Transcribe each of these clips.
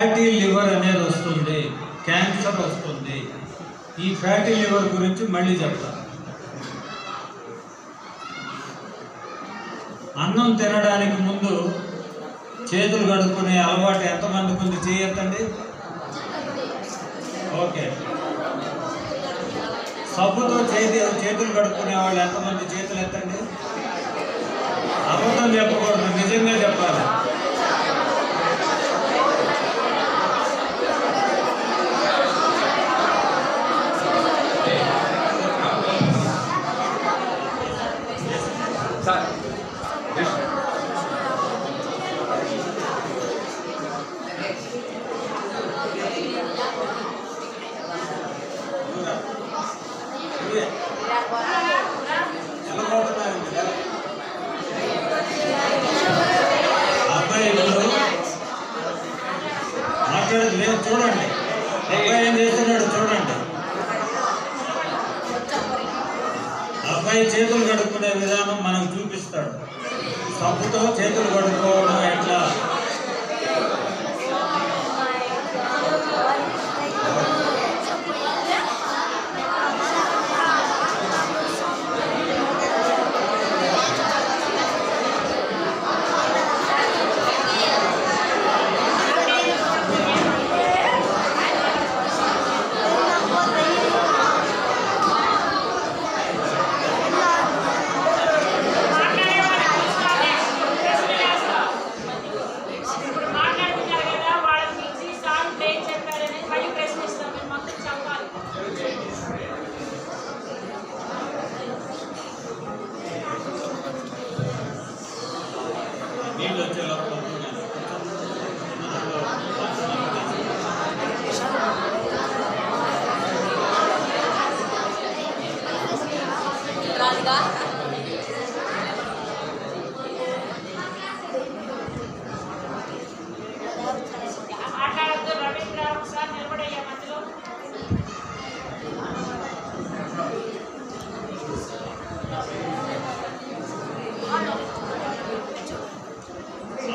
Fatty liver అనేది వస్తుంది, cancer వస్తుంది. ఈ ఫ్యాటీ లివర్ గురించి మళ్ళీ చెప్తాను. అన్నం తినడానికి ముందు చేతులు కడుక్కునే అలవాటు ఎంతమందికి ఉంది? చేయొద్దండి. ఓకే. సబ్బుతో చేతులు కడుక్కునే వాళ్ళు ఎంతమంది? చేతులు ఎత్తండి. అబద్ధం చెప్పకూడదు, నిజంగా చెప్పాలి. మాట్లాడలేదు, చూడండి అబ్బాయి ఏం చేస్తున్నాడు చూడండి. అబ్బాయి చేతులు కడుక్కునే విధానం మనకు చూపిస్తాడు. సబ్బుతో చేతులు కడుక్కోవడం ఎట్లా.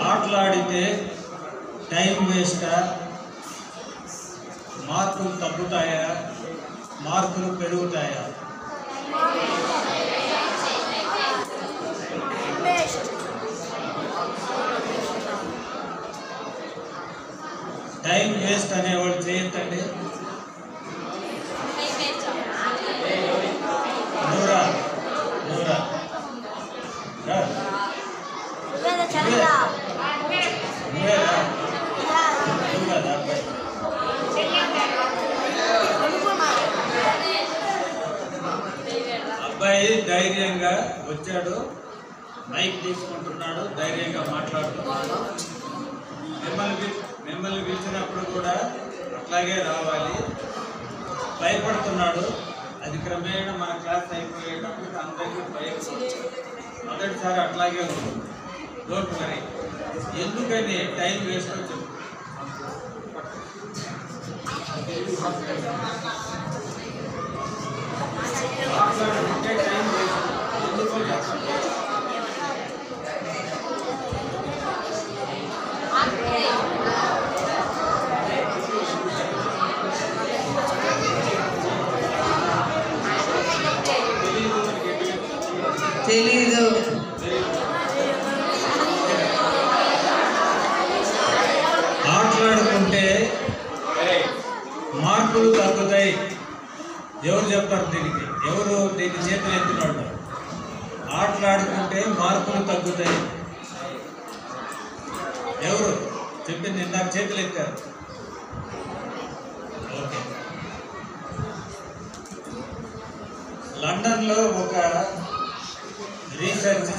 ఆటలాడితే టైం వేస్టా? మార్కులు తగ్గుతాయా? మార్కులు పెరుగుతాయా? టైం వేస్ట్ అనేవాళ్ళు చేయొద్దండి. నూరా నూరా అబ్బాయి ధైర్యంగా వచ్చాడు, మైక్ తీసుకుంటున్నాడు, ధైర్యంగా మాట్లాడుతున్నాడు. మిమ్మల్ని పిలిచినప్పుడు కూడా అట్లాగే రావాలి. భయపడుతున్నాడు. అది క్రమేణా మన క్లాస్ అయిపోయేటప్పుడు అందరికీ భయం. మొదటిసారి అట్లాగే ఉంటుంది. Don't worry. ఎందుకని టైం వేస్ట్ వచ్చింది? టైం వేస్ట్ ఎందుకో చెప్పండి. తెలీదు. ఆటలాడుకుంటే మార్కులు తగ్గుతాయి. ఎవరు చెప్తారు దీనికి? ఎవరు దీన్ని చేతులు ఎత్తినాడు? ఆటలాడుకుంటే మార్కులు తగ్గుతాయి. ఎవరు చెప్పింది? ఇందాక చేతులు ఎత్తారు. ఓకే. లండన్లో ఒక రీసెర్చ్